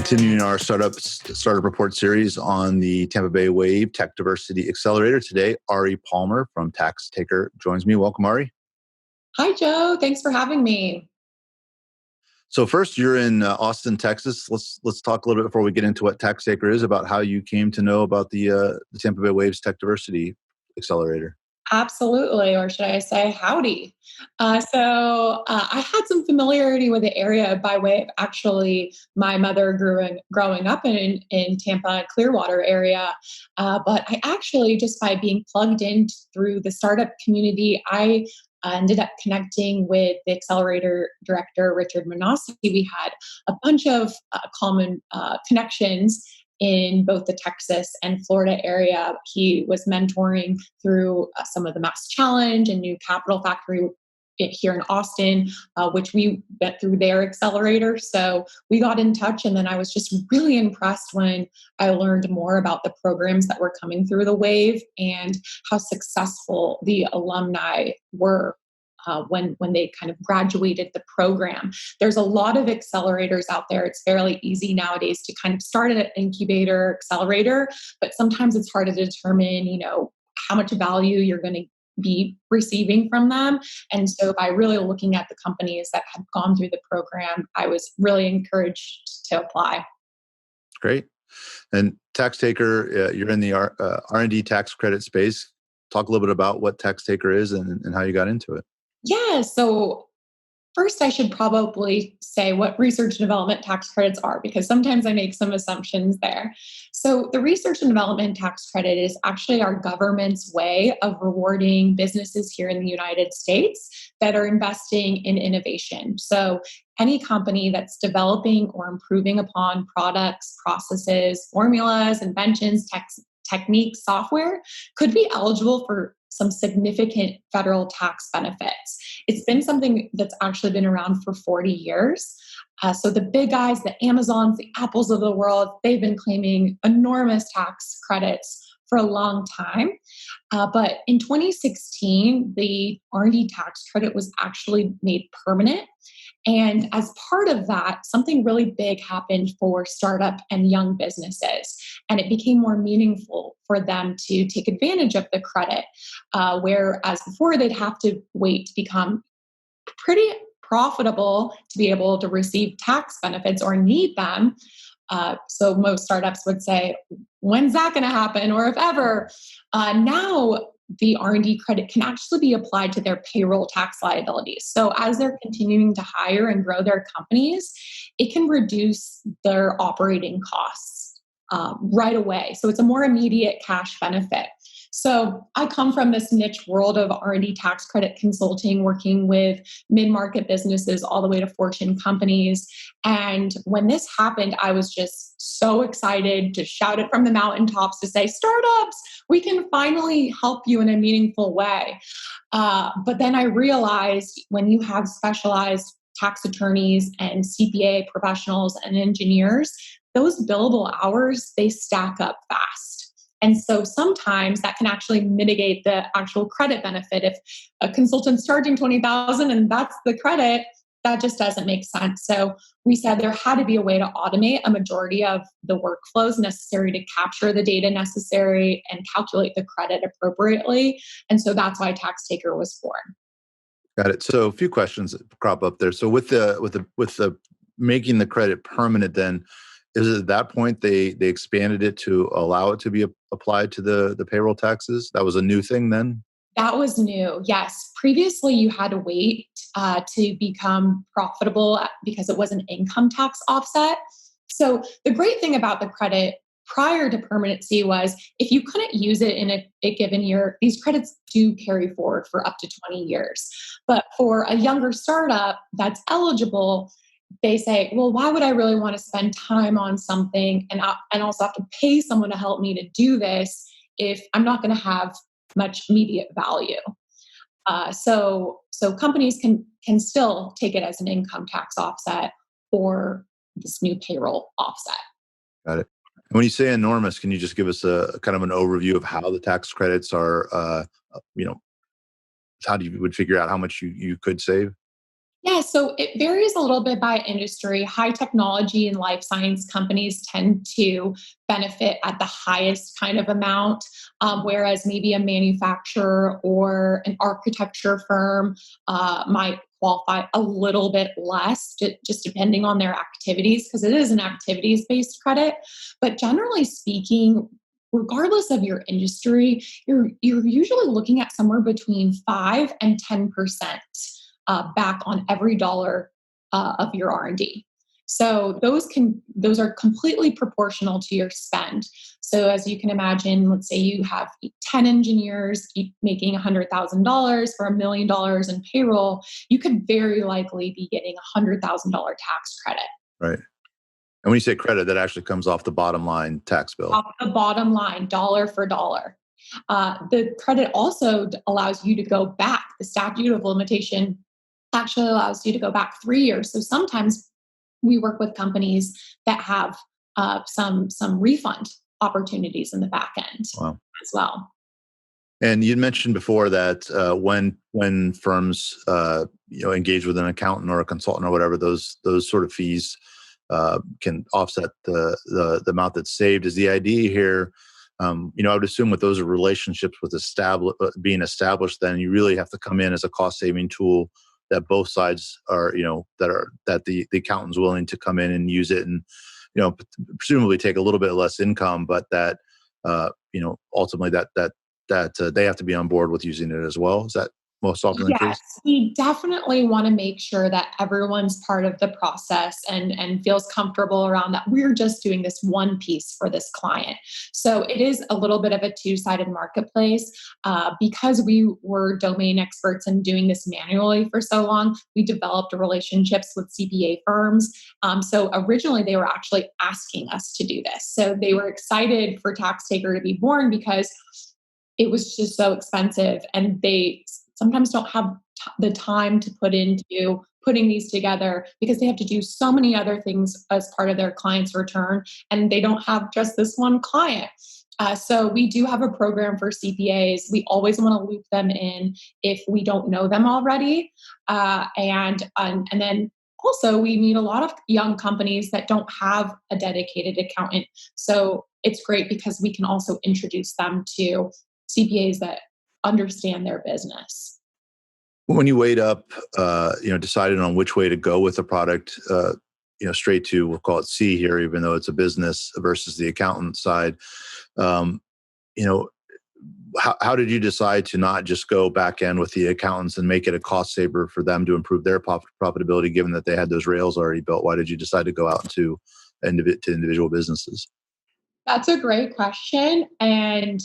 Continuing our startup report series on the Tampa Bay Wave Tech Diversity Accelerator. Today, Ari Palmer from TaxTaker joins me. Welcome, Ari. Hi, Joe. Thanks for having me. So first, you're in Austin, Texas. Let's talk a little bit before we get into what TaxTaker is about how you came to know about the Tampa Bay Waves Tech Diversity Accelerator. Absolutely, or should I say howdy. I had some familiarity with the area by way of actually my mother growing up in Tampa, Clearwater area. But I actually, just by being plugged in through the startup community, I ended up connecting with the accelerator director, Richard Manassi. We had a bunch of common connections in both the Texas and Florida area. He was mentoring through some of the Mass Challenge and New Capital Factory here in Austin, which we went through their accelerator. So we got in touch, and then I was just really impressed when I learned more about the programs that were coming through the Wave and how successful the alumni were. When they kind of graduated the program. There's a lot of accelerators out there. It's fairly easy nowadays to kind of start an incubator accelerator, but sometimes it's hard to determine, how much value you're going to be receiving from them. And so by really looking at the companies that had gone through the program, I was really encouraged to apply. Great. And TaxTaker, you're in the R&D tax credit space. Talk a little bit about what TaxTaker is and how you got into it. Yeah, so first I should probably say what research and development tax credits are, because sometimes I make some assumptions there. So the research and development tax credit is actually our government's way of rewarding businesses here in the United States that are investing in innovation. So any company that's developing or improving upon products, processes, formulas, inventions, techniques, software could be eligible for some significant federal tax benefits. It's been something that's actually been around for 40 years. So the big guys, the Amazons, the Apples of the world, they've been claiming enormous tax credits for a long time. But in 2016, the R&D tax credit was actually made permanent. And as part of that, something really big happened for startup and young businesses. And it became more meaningful for them to take advantage of the credit, whereas before they'd have to wait to become pretty profitable to be able to receive tax benefits or need them. So most startups would say, when's that going to happen? Or if ever. Now, the R&D credit can actually be applied to their payroll tax liabilities. So as they're continuing to hire and grow their companies, it can reduce their operating costs right away. So it's a more immediate cash benefit. So I come from this niche world of R&D tax credit consulting, working with mid-market businesses all the way to Fortune companies. And when this happened, I was just so excited to shout it from the mountaintops to say, startups, we can finally help you in a meaningful way. But then I realized when you have specialized tax attorneys and CPA professionals and engineers, those billable hours, they stack up fast. And so sometimes that can actually mitigate the actual credit benefit. If a consultant's charging $20,000 and that's the credit, that just doesn't make sense. So we said there had to be a way to automate a majority of the workflows necessary to capture the data necessary and calculate the credit appropriately. And so that's why TaxTaker was born. Got it. So a few questions that crop up there. So with the making the credit permanent, then is it at that point they expanded it to allow it to be applied to the payroll taxes? That was a new thing then? That was new, yes. Previously, you had to wait to become profitable because it was an income tax offset. So the great thing about the credit prior to permanency was if you couldn't use it in a given year, these credits do carry forward for up to 20 years. But for a younger startup that's eligible, they say, well, why would I really want to spend time on something and also have to pay someone to help me to do this if I'm not going to have much immediate value? So companies can still take it as an income tax offset or this new payroll offset. Got it. And when you say enormous, can you just give us a kind of an overview of how the tax credits are, how you would figure out how much you could save? Yeah, so it varies a little bit by industry. High technology and life science companies tend to benefit at the highest kind of amount, whereas maybe a manufacturer or an architecture firm might qualify a little bit less, just depending on their activities, because it is an activities based credit. But generally speaking, regardless of your industry, you're usually looking at somewhere between 5 and 10% back on every dollar of your R&D. So those are completely proportional to your spend. So as you can imagine, let's say you have 10 engineers making $100,000 for $1 million in payroll, you could very likely be getting $100,000 tax credit. Right. And when you say credit, that actually comes off the bottom line tax bill. Off the bottom line, dollar for dollar. The credit also allows you to go back. The statute of limitation actually allows you to go back 3 years. So sometimes we work with companies that have some refund opportunities in the back end Wow. as well. And you mentioned before that when firms engage with an accountant or a consultant or whatever, those sort of fees can offset the amount that's saved. Is the idea here? I would assume with those relationships with being established, then you really have to come in as a cost saving tool that both sides are that the accountant's willing to come in and use it, and presumably take a little bit less income, but that ultimately that they have to be on board with using it as well. Is that most often the Yes, case? we definitely want to make sure that everyone's part of the process and feels comfortable around that we're just doing this one piece for this client. So it is a little bit of a two-sided marketplace because we were domain experts in doing this manually for so long. We developed relationships with CPA firms. So originally they were actually asking us to do this. So they were excited for TaxTaker to be born because it was just so expensive and they sometimes don't have the time to put into putting these together because they have to do so many other things as part of their client's return and they don't have just this one client. So we do have a program for CPAs. We always want to loop them in if we don't know them already. And then also we meet a lot of young companies that don't have a dedicated accountant. So it's great because we can also introduce them to CPAs that understand their business. When you weighed up, decided on which way to go with the product, straight to, we'll call it C here, even though it's a business versus the accountant side, um, you know, how did you decide to not just go back end with the accountants and make it a cost saver for them to improve their profitability, given that they had those rails already built? Why did you decide to go out to individual businesses? That's a great question. And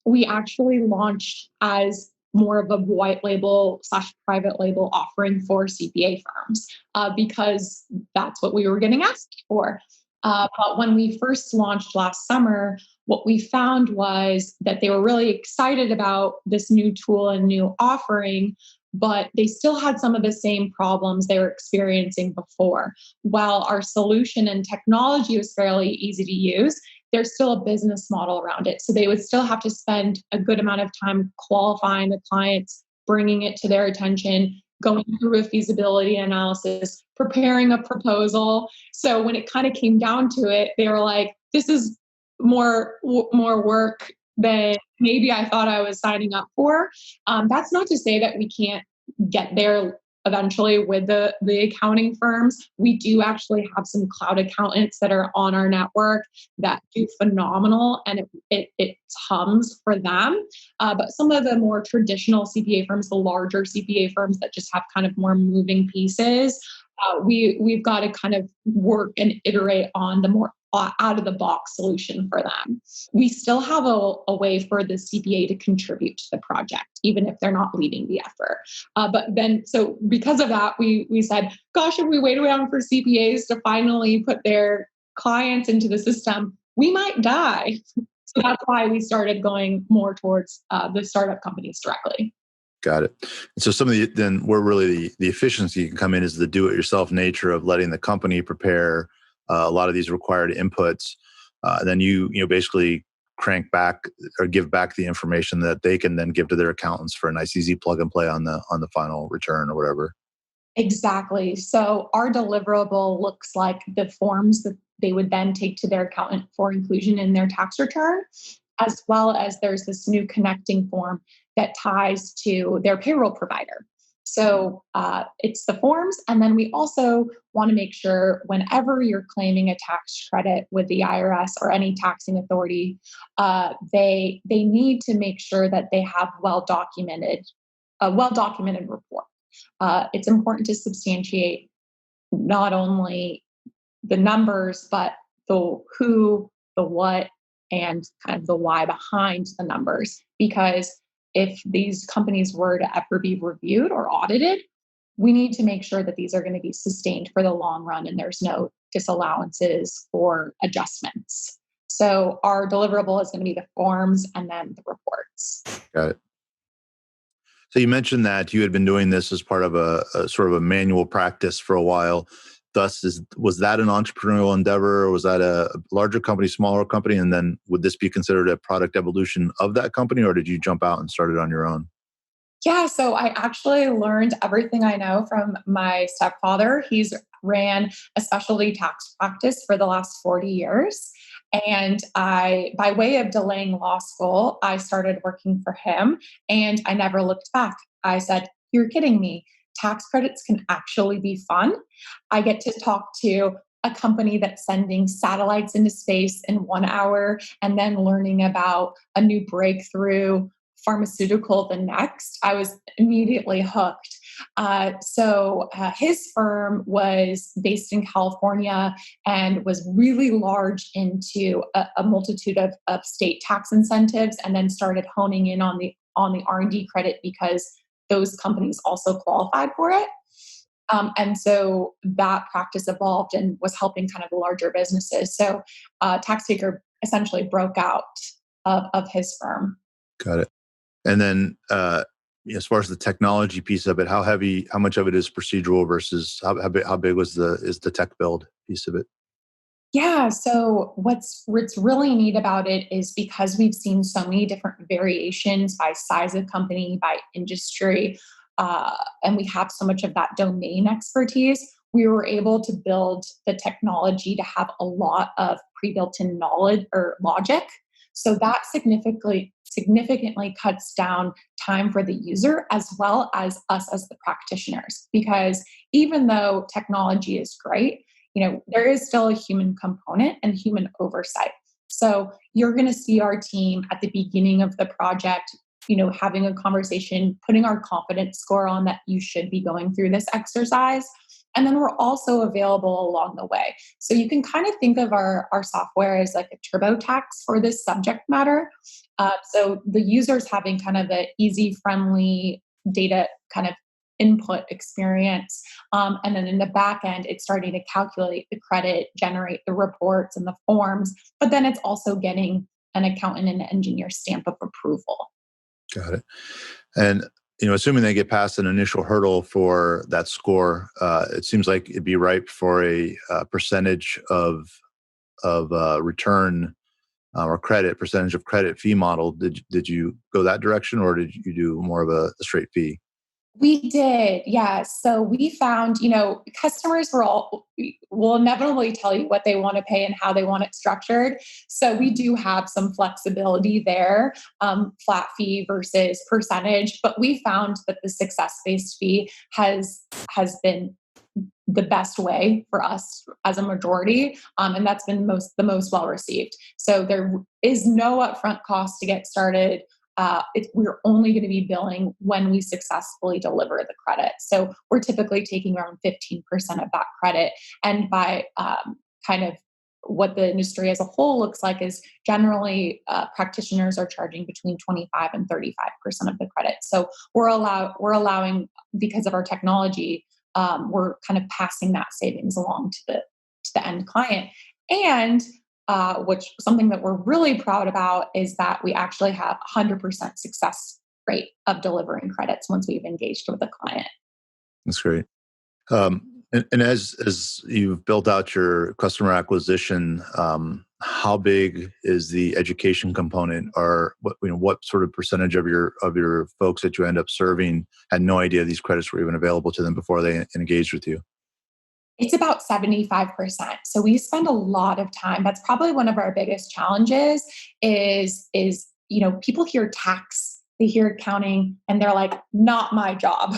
we actually launched as more of a white label slash private label offering for CPA firms because that's what we were getting asked for. But when we first launched last summer, what we found was that they were really excited about this new tool and new offering, but they still had some of the same problems they were experiencing before. While our solution and technology was fairly easy to use, there's still a business model around it. So they would still have to spend a good amount of time qualifying the clients, bringing it to their attention, going through a feasibility analysis, preparing a proposal. So when it kind of came down to it, they were like, this is more work than maybe I thought I was signing up for. That's not to say that we can't get there eventually with the accounting firms. We do actually have some cloud accountants that are on our network that do phenomenal and it hums for them. But some of the more traditional CPA firms, the larger CPA firms that just have kind of more moving pieces, we've got to kind of work and iterate on the more out of the box solution for them. We still have a way for the CPA to contribute to the project, even if they're not leading the effort. So because of that, we said, gosh, if we wait around for CPAs to finally put their clients into the system, we might die. So that's why we started going more towards the startup companies directly. Got it. And so then where really the efficiency can come in is the do-it-yourself nature of letting the company prepare a lot of these required inputs. Then you basically crank back or give back the information that they can then give to their accountants for a nice easy plug and play on the final return or whatever. Exactly. So our deliverable looks like the forms that they would then take to their accountant for inclusion in their tax return, as well as there's this new connecting form that ties to their payroll provider. So it's the forms. And then we also want to make sure whenever you're claiming a tax credit with the IRS or any taxing authority, they need to make sure that they have a well documented report. It's important to substantiate not only the numbers, but the who, the what, and kind of the why behind the numbers. Because if these companies were to ever be reviewed or audited, we need to make sure that these are going to be sustained for the long run and there's no disallowances or adjustments. So our deliverable is going to be the forms and then the reports. Got it. So you mentioned that you had been doing this as part of a sort of a manual practice for a while. Thus, was that an entrepreneurial endeavor, or was that a larger company, smaller company? And then would this be considered a product evolution of that company, or did you jump out and start it on your own? Yeah, so I actually learned everything I know from my stepfather. He's ran a specialty tax practice for the last 40 years. And by way of delaying law school, I started working for him and I never looked back. I said, "You're kidding me. Tax credits can actually be fun. I get to talk to a company that's sending satellites into space in 1 hour and then learning about a new breakthrough pharmaceutical the next." I was immediately hooked. His firm was based in California and was really large into a multitude of state tax incentives, and then started honing in on the R&D credit because those companies also qualified for it. And so that practice evolved and was helping kind of the larger businesses. So TaxTaker essentially broke out of his firm. Got it. And then, as far as the technology piece of it, how much of it is procedural versus how big is the tech build piece of it? Yeah. So what's really neat about it is because we've seen so many different variations by size of company, by industry, and we have so much of that domain expertise. We were able to build the technology to have a lot of pre-built-in knowledge or logic. So that significantly cuts down time for the user as well as us as the practitioners. Because even though technology is great, there is still a human component and human oversight. So you're going to see our team at the beginning of the project, having a conversation, putting our confidence score on that you should be going through this exercise. And then we're also available along the way. So you can kind of think of our software as like a TurboTax for this subject matter. So the user's having kind of an easy, friendly data kind of input experience. And then in the back end, it's starting to calculate the credit, generate the reports and the forms, but then it's also getting an accountant and an engineer stamp of approval. Got it. And assuming they get past an initial hurdle for that score, it seems like it'd be ripe for a percentage of return or percentage of credit fee model. Did you go that direction, or did you do more of a straight fee? We did, yeah. So we found, customers will inevitably tell you what they want to pay and how they want it structured. So we do have some flexibility there, flat fee versus percentage. But we found that the success-based fee has been the best way for us as a majority, and that's been the most well received. So there is no upfront cost to get started. We're only going to be billing when we successfully deliver the credit. So we're typically taking around 15% of that credit. And by kind of what the industry as a whole looks like is generally practitioners are charging between 25 and 35% of the credit. So we're allowing, because of our technology, we're kind of passing that savings along to the end client. And which something that we're really proud about is that we actually have 100% success rate of delivering credits once we've engaged with a client. That's great. And as you've built out your customer acquisition, how big is the education component, or what sort of percentage of your folks that you end up serving had no idea these credits were even available to them before they engaged with you? It's about 75%. So we spend a lot of time. That's probably one of our biggest challenges is people hear tax, they hear accounting, and they're like, not my job.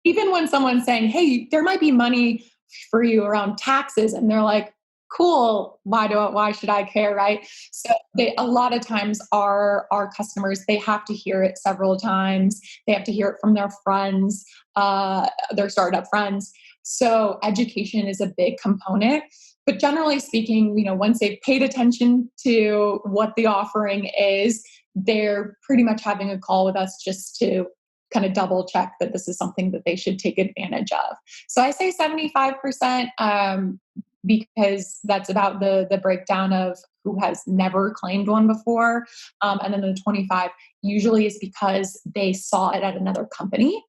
Even when someone's saying, hey, there might be money for you around taxes, and they're like, cool, why should I care, right? So a lot of times our customers, they have to hear it several times. They have to hear it from their friends, their startup friends. So education is a big component. But generally speaking, once they've paid attention to what the offering is, they're pretty much having a call with us just to kind of double check that this is something that they should take advantage of. So I say 75%, because that's about the breakdown of who has never claimed one before. And then the 25 usually is because they saw it at another company,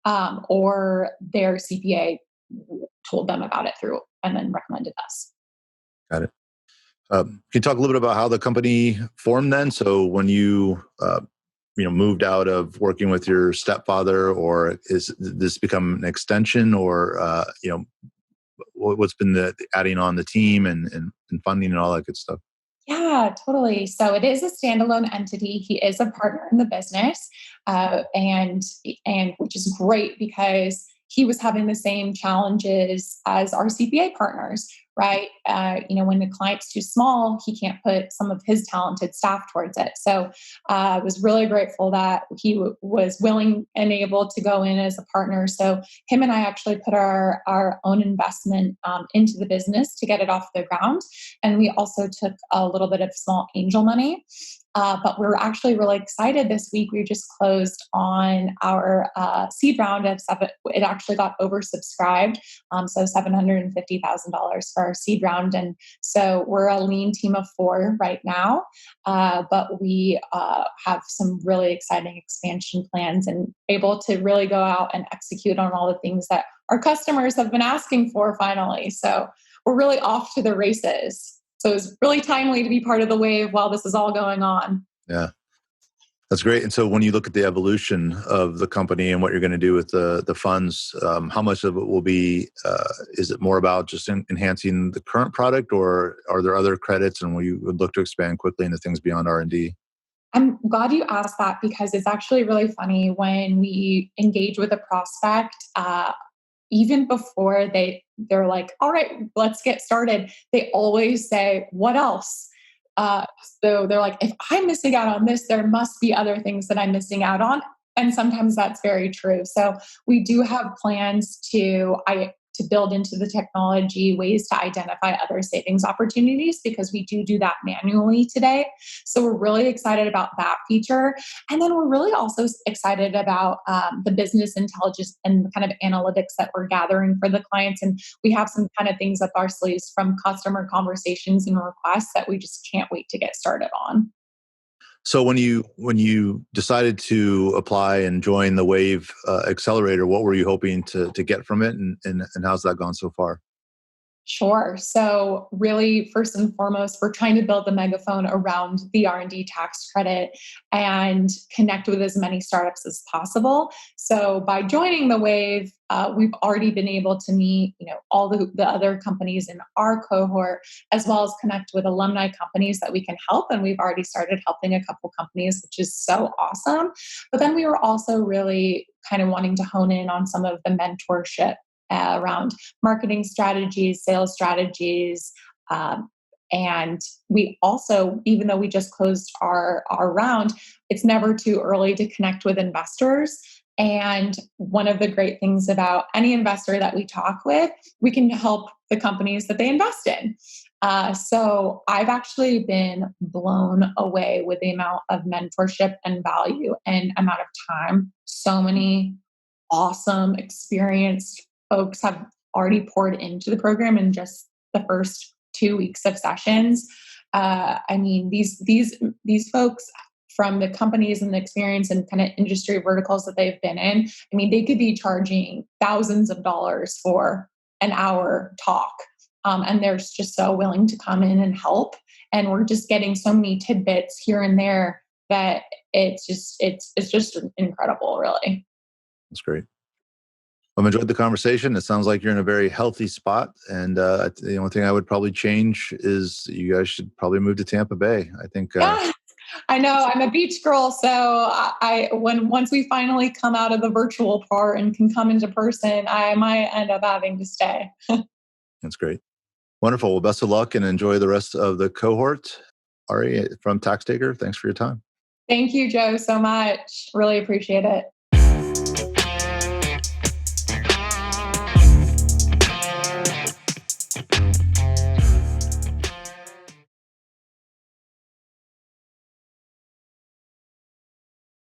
or their CPA told them about it through and then recommended us. Got it. Can you talk a little bit about how the company formed then? So when you moved out of working with your stepfather, or is this become an extension, or what's been the adding on the team and funding and all that good stuff? Yeah, totally. So it is a standalone entity. He is a partner in the business, and which is great because he was having the same challenges as our CPA partners, right? When the client's too small, he can't put some of his talented staff towards it. So I was really grateful that he was willing and able to go in as a partner. So him and I actually put our own investment into the business to get it off the ground. And we also took a little bit of small angel money. But we're actually really excited this week. We just closed on our seed round of seven. It actually got oversubscribed. So $750,000 for our seed round. And so we're a lean team of 4 right now. But we have some really exciting expansion plans and able to really go out and execute on all the things that our customers have been asking for finally. So we're really off to the races. So it's really timely to be part of the wave while this is all going on. Yeah, that's great. And so when you look at the evolution of the company and what you're going to do with the funds, how much of it will be, is it more about just enhancing the current product, or are there other credits and we would look to expand quickly into things beyond R&D? I'm glad you asked that because it's actually really funny when we engage with a prospect, even before they're like, all right, let's get started. They always say, what else? Uh, so they're like, if I'm missing out on this, there must be other things that I'm missing out on. And sometimes that's very true. So we do have plans to build into the technology ways to identify other savings opportunities because we do that manually today. So we're really excited about that feature. And then we're really also excited about the business intelligence and kind of analytics that we're gathering for the clients. And we have some kind of things up our sleeves from customer conversations and requests that we just can't wait to get started on. So when you decided to apply and join the Wave Accelerator, what were you hoping to get from it, and how's that gone so far? Sure. So really, first and foremost, we're trying to build the megaphone around the R&D tax credit and connect with as many startups as possible. So by joining the Wave, we've already been able to meet, all the other companies in our cohort, as well as connect with alumni companies that we can help. And we've already started helping a couple companies, which is so awesome. But then we were also really kind of wanting to hone in on some of the mentorship around marketing strategies, sales strategies. And we also, even though we just closed our round, it's never too early to connect with investors. And one of the great things about any investor that we talk with, we can help the companies that they invest in. So I've actually been blown away with the amount of mentorship and value and amount of time. So many awesome, experienced folks have already poured into the program in just the first 2 weeks of sessions. I mean, these folks from the companies and the experience and kind of industry verticals that they've been in, I mean, they could be charging thousands of dollars for an hour talk. and they're just so willing to come in and help. And we're just getting so many tidbits here and there that it's just incredible, really. That's great. I've enjoyed the conversation. It sounds like you're in a very healthy spot. And the only thing I would probably change is you guys should probably move to Tampa Bay. I think. Yeah, I know. I'm a beach girl, so when once we finally come out of the virtual part and can come into person, I might end up having to stay. That's great. Wonderful. Well, best of luck and enjoy the rest of the cohort. Ari from TaxTaker, thanks for your time. Thank you, Joe, so much. Really appreciate it.